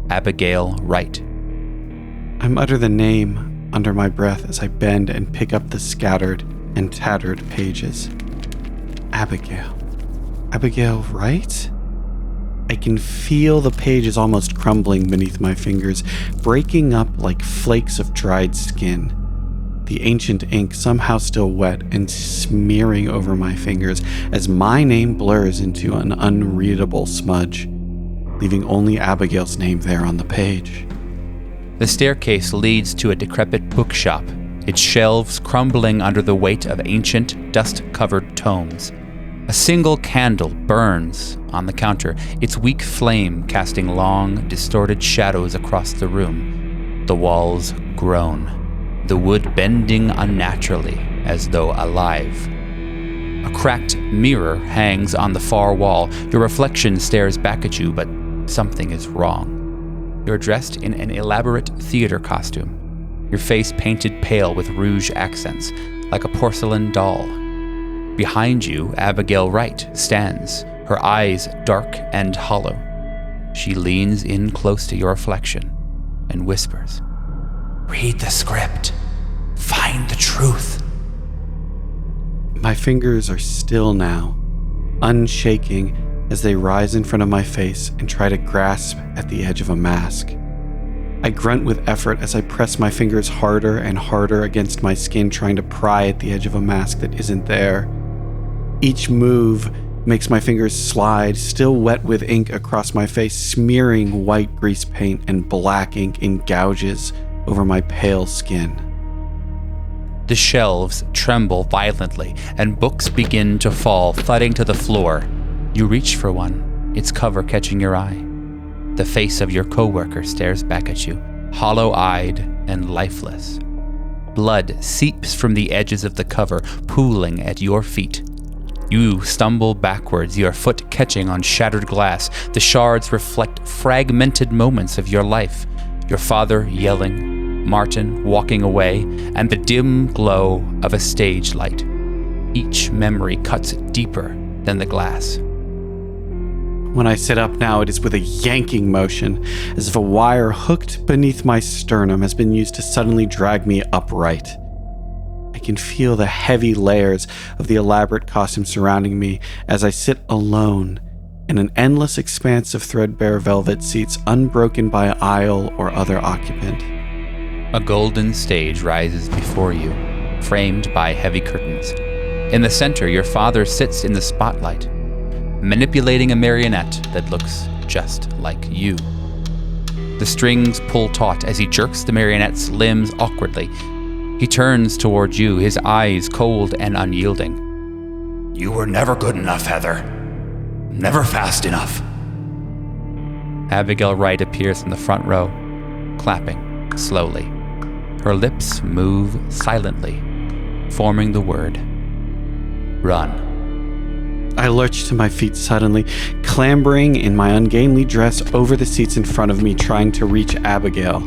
Abigail Wright. I mutter the name under my breath as I bend and pick up the scattered and tattered pages. Abigail. Abigail Wright? I can feel the pages almost crumbling beneath my fingers, breaking up like flakes of dried skin. The ancient ink somehow still wet and smearing over my fingers as my name blurs into an unreadable smudge, leaving only Abigail's name there on the page. The staircase leads to a decrepit bookshop, its shelves crumbling under the weight of ancient, dust-covered tomes. A single candle burns on the counter, its weak flame casting long, distorted shadows across the room. The walls groan, the wood bending unnaturally as though alive. A cracked mirror hangs on the far wall. Your reflection stares back at you, but something is wrong. You're dressed in an elaborate theater costume, your face painted pale with rouge accents, like a porcelain doll. Behind you, Abigail Wright stands, her eyes dark and hollow. She leans in close to your reflection and whispers, "Read the script. Find the truth." My fingers are still now, unshaking as they rise in front of my face and try to grasp at the edge of a mask. I grunt with effort as I press my fingers harder and harder against my skin, trying to pry at the edge of a mask that isn't there. Each move makes my fingers slide, still wet with ink across my face, smearing white grease paint and black ink in gouges over my pale skin. The shelves tremble violently, and books begin to fall, thudding to the floor. You reach for one, its cover catching your eye. The face of your coworker stares back at you, hollow-eyed and lifeless. Blood seeps from the edges of the cover, pooling at your feet. You stumble backwards, your foot catching on shattered glass. The shards reflect fragmented moments of your life. Your father yelling, Martin walking away, and the dim glow of a stage light. Each memory cuts deeper than the glass. When I sit up now, it is with a yanking motion, as if a wire hooked beneath my sternum has been used to suddenly drag me upright. I can feel the heavy layers of the elaborate costume surrounding me as I sit alone in an endless expanse of threadbare velvet seats unbroken by aisle or other occupant. A golden stage rises before you, framed by heavy curtains. In the center, your father sits in the spotlight, manipulating a marionette that looks just like you. The strings pull taut as he jerks the marionette's limbs awkwardly. He turns toward you, his eyes cold and unyielding. "You were never good enough, Heather. Never fast enough." Abigail Wright appears in the front row, clapping slowly. Her lips move silently, forming the word, "Run." I lurch to my feet suddenly, clambering in my ungainly dress over the seats in front of me, trying to reach Abigail.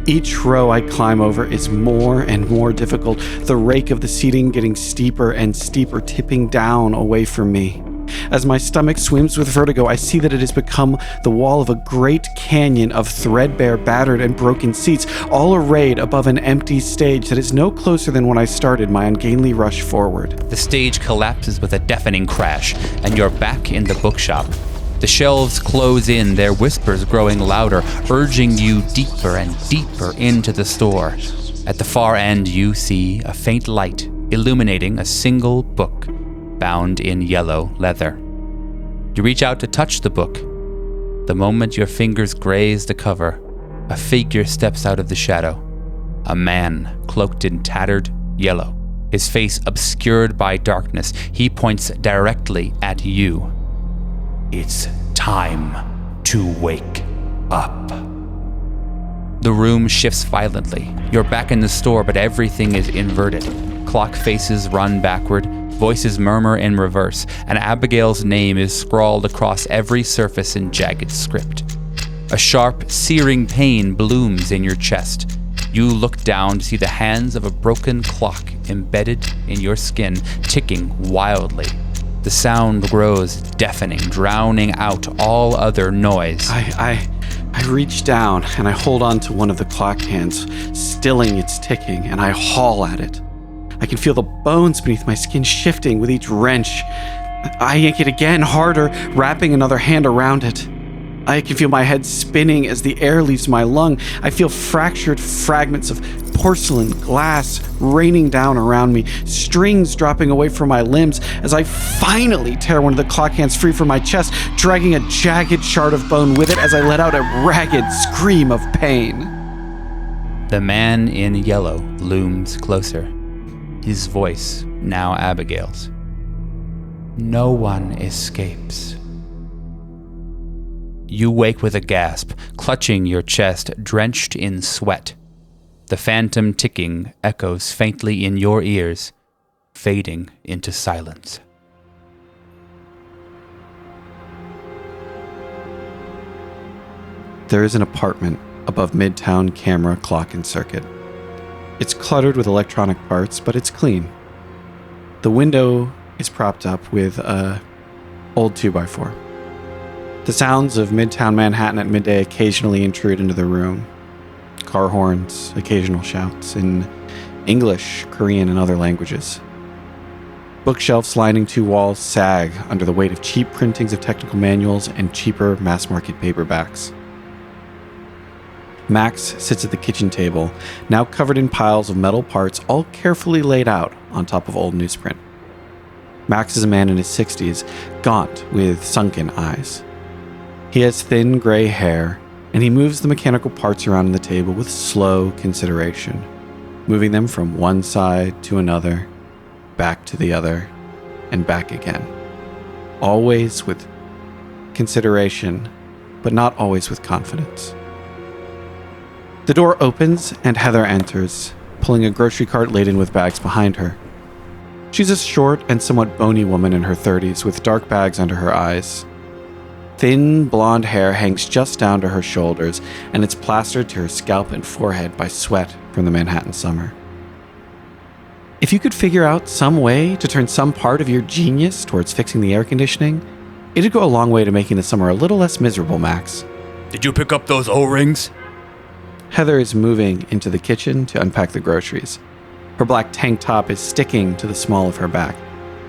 Each row I climb over is more and more difficult, the rake of the seating getting steeper and steeper, tipping down away from me. As my stomach swims with vertigo, I see that it has become the wall of a great canyon of threadbare, battered, and broken seats, all arrayed above an empty stage that is no closer than when I started my ungainly rush forward. The stage collapses with a deafening crash, and you're back in the bookshop. The shelves close in, their whispers growing louder, urging you deeper and deeper into the store. At the far end, you see a faint light illuminating a single book bound in yellow leather. You reach out to touch the book. The moment your fingers graze the cover, a figure steps out of the shadow. A man cloaked in tattered yellow, his face obscured by darkness. He points directly at you. "It's time to wake up." The room shifts violently. You're back in the store, but everything is inverted. Clock faces run backward, voices murmur in reverse, and Abigail's name is scrawled across every surface in jagged script. A sharp, searing pain blooms in your chest. You look down to see the hands of a broken clock embedded in your skin, ticking wildly. The sound grows deafening, drowning out all other noise. I reach down and I hold on to one of the clock hands, stilling its ticking, and I haul at it. I can feel the bones beneath my skin shifting with each wrench. I yank it again, harder, wrapping another hand around it. I can feel my head spinning as the air leaves my lung. I feel fractured fragments of porcelain, glass raining down around me, strings dropping away from my limbs as I finally tear one of the clock hands free from my chest, dragging a jagged shard of bone with it as I let out a ragged scream of pain. The man in yellow looms closer, his voice now Abigail's. No one escapes. You wake with a gasp, clutching your chest, drenched in sweat. The phantom ticking echoes faintly in your ears, fading into silence. There is an apartment above Midtown Camera Clock and Circuit. It's cluttered with electronic parts, but it's clean. The window is propped up with a old 2x4. The sounds of Midtown Manhattan at midday occasionally intrude into the room. Car horns, occasional shouts in English, Korean, and other languages. Bookshelves lining 2 walls sag under the weight of cheap printings of technical manuals and cheaper mass-market paperbacks. Max sits at the kitchen table, now covered in piles of metal parts all carefully laid out on top of old newsprint. Max is a man in his 60s, gaunt with sunken eyes. He has thin gray hair, and he moves the mechanical parts around the table with slow consideration, moving them from one side to another, back to the other, and back again. Always with consideration, but not always with confidence. The door opens, and Heather enters, pulling a grocery cart laden with bags behind her. She's a short and somewhat bony woman in her 30s with dark bags under her eyes. Thin, blonde hair hangs just down to her shoulders, and it's plastered to her scalp and forehead by sweat from the Manhattan summer. If you could figure out some way to turn some part of your genius towards fixing the air conditioning, it'd go a long way to making the summer a little less miserable, Max. Did you pick up those O-rings? Heather is moving into the kitchen to unpack the groceries. Her black tank top is sticking to the small of her back.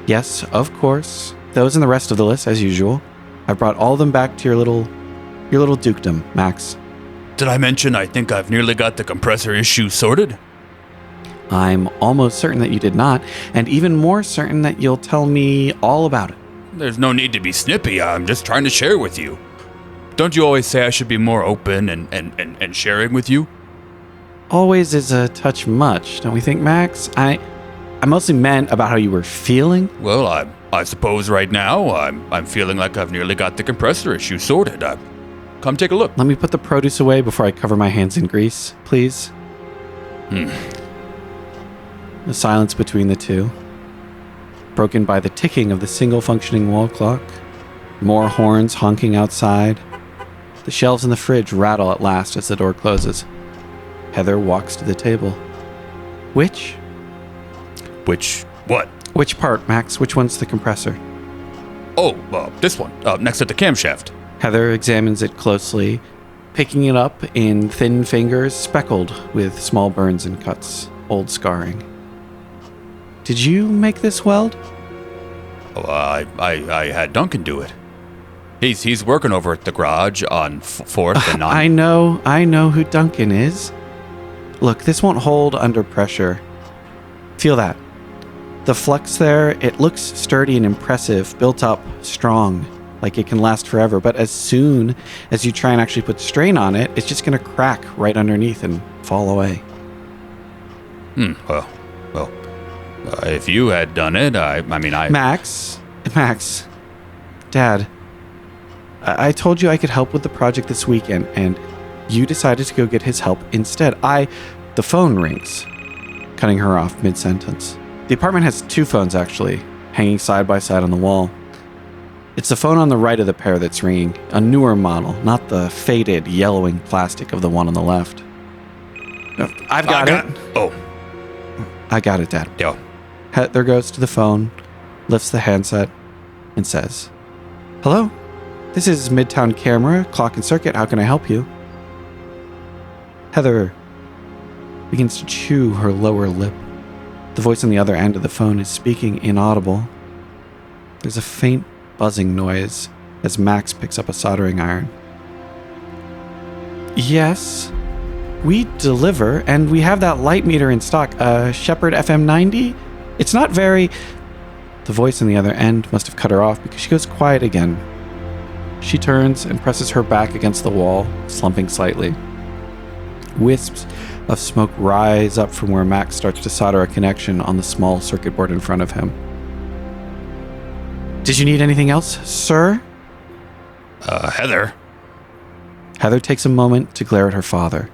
Yes, of course, those and the rest of the list, as usual. I brought all of them back to your little dukedom, Max. Did I mention I think I've nearly got the compressor issue sorted? I'm almost certain that you did not, and even more certain that you'll tell me all about it. There's no need to be snippy. I'm just trying to share with you. Don't you always say I should be more open and sharing with you? Always is a touch much, don't we think, Max? I mostly meant about how you were feeling. Well, I suppose right now I'm feeling like I've nearly got the compressor issue sorted. Come take a look. Let me put the produce away before I cover my hands in grease, please. The silence between the two, broken by the ticking of the single functioning wall clock, more horns honking outside. The shelves in the fridge rattle at last as the door closes. Heather walks to the table. Which what? Which part, Max? Which one's the compressor? Oh, this one, next to the camshaft. Heather examines it closely, picking it up in thin fingers speckled with small burns and cuts, old scarring. Did you make this weld? Oh, I had Duncan do it. He's working over at the garage on 4th and 9th. I know who Duncan is. Look, this won't hold under pressure. Feel that. The flux there, it looks sturdy and impressive, built up, strong, like it can last forever. But as soon as you try and actually put strain on it, it's just going to crack right underneath and fall away. Well, if you had done it, I mean, Max, Dad, I told you I could help with the project this weekend, and you decided to go get his help instead. The phone rings, cutting her off mid-sentence. The apartment has 2 phones, actually, hanging side by side on the wall. It's the phone on the right of the pair that's ringing, a newer model, not the faded, yellowing plastic of the one on the left. I got it. Oh. I got it, Dad. Yeah. Heather goes to the phone, lifts the handset, and says, "Hello? This is Midtown Camera, Clock and Circuit. How can I help you?" Heather begins to chew her lower lip. The voice on the other end of the phone is speaking inaudible. There's a faint buzzing noise as Max picks up a soldering iron. Yes, we deliver, and we have that light meter in stock, Shepard FM90. It's not very... The voice on the other end must have cut her off because she goes quiet again. She turns and presses her back against the wall, slumping slightly. Wisps of smoke rise up from where Max starts to solder a connection on the small circuit board in front of him. Did you need anything else, sir? Heather. Heather takes a moment to glare at her father.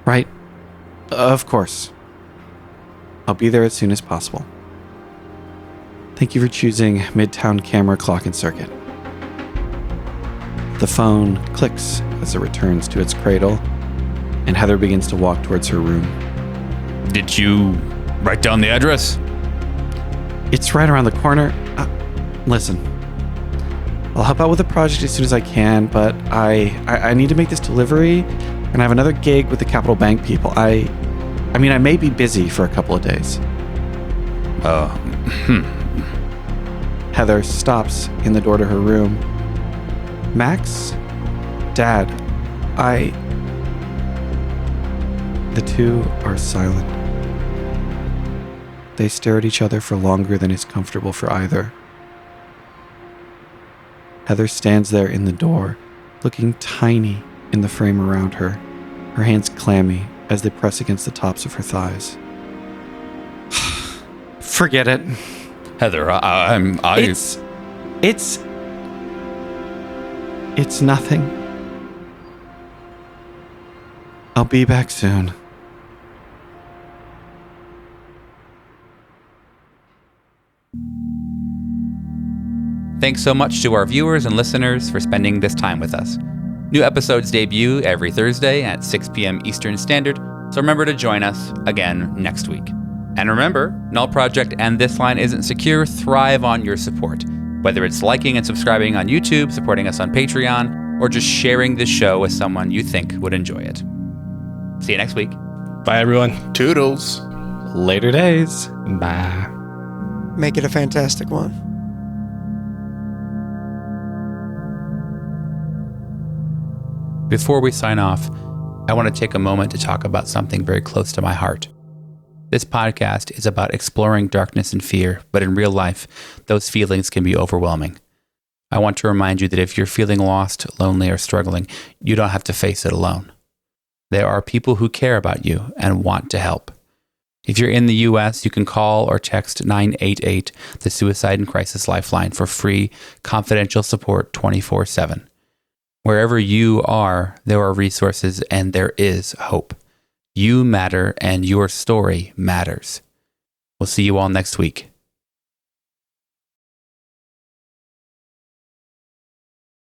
Right. Of course. I'll be there as soon as possible. Thank you for choosing Midtown Camera Clock and Circuit. The phone clicks as it returns to its cradle, and Heather begins to walk towards her room. Did you write down the address? It's right around the corner. Listen, I'll help out with the project as soon as I can, but I need to make this delivery, and I have another gig with the Capital Bank people. I may be busy for a couple of days. Heather stops in the door to her room. Max? Dad, The two are silent. They stare at each other for longer than is comfortable for either. Heather stands there in the door, looking tiny in the frame around her, her hands clammy as they press against the tops of her thighs. Forget it. Heather, It's nothing. I'll be back soon. Thanks so much to our viewers and listeners for spending this time with us. New episodes debut every Thursday at 6 p.m. Eastern Standard, so remember to join us again next week. And remember, Null Project and This Line Isn't Secure thrive on your support, whether it's liking and subscribing on YouTube, supporting us on Patreon, or just sharing this show with someone you think would enjoy it. See you next week. Bye, everyone. Toodles. Later days. Bye. Make it a fantastic one. Before we sign off, I want to take a moment to talk about something very close to my heart. This podcast is about exploring darkness and fear, but in real life, those feelings can be overwhelming. I want to remind you that if you're feeling lost, lonely, or struggling, you don't have to face it alone. There are people who care about you and want to help. If you're in the U.S., you can call or text 988, the Suicide and Crisis Lifeline, for free, confidential support 24/7. Wherever you are, there are resources and there is hope. You matter and your story matters. We'll see you all next week.